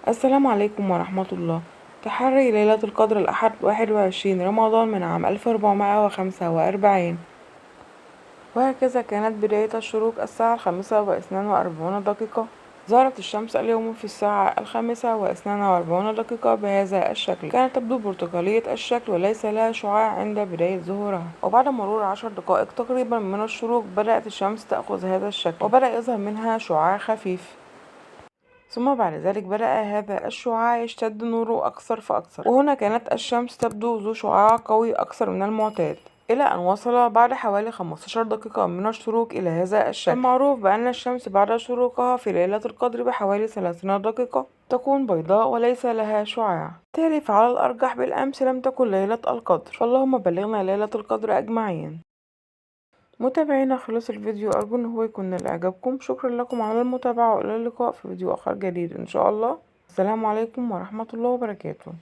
السلام عليكم ورحمة الله. تحري ليلة القدر الأحد 21 رمضان من عام 1445، وهكذا كانت بداية الشروق الساعة 5:42. ظهرت الشمس اليوم في الساعة 5:42 بهذا الشكل. كانت تبدو برتقالية الشكل وليس لها شعاع عند بداية ظهورها، وبعد مرور 10 دقائق تقريبا من الشروق بدأت الشمس تأخذ هذا الشكل، وبدأ يظهر منها شعاع خفيف. ثم بعد ذلك بدأ هذا الشعاع يشتد نوره أكثر فأكثر، وهنا كانت الشمس تبدو ذو شعاع قوي أكثر من المعتاد، إلى أن وصل بعد حوالي 15 دقيقة من الشروق إلى هذا الشكل. المعروف بأن الشمس بعد شروقها في ليلة القدر بحوالي 30 دقيقة تكون بيضاء وليس لها شعاع. بالتالي فعلى الأرجح بالأمس لم تكن ليلة القدر، فاللهم بلغنا ليلة القدر أجمعين. متابعينا، خلص الفيديو، أرجو إن هو يكون نال إعجابكم. شكرا لكم على المتابعة، وإلى اللقاء في فيديو آخر جديد إن شاء الله. السلام عليكم ورحمة الله وبركاته.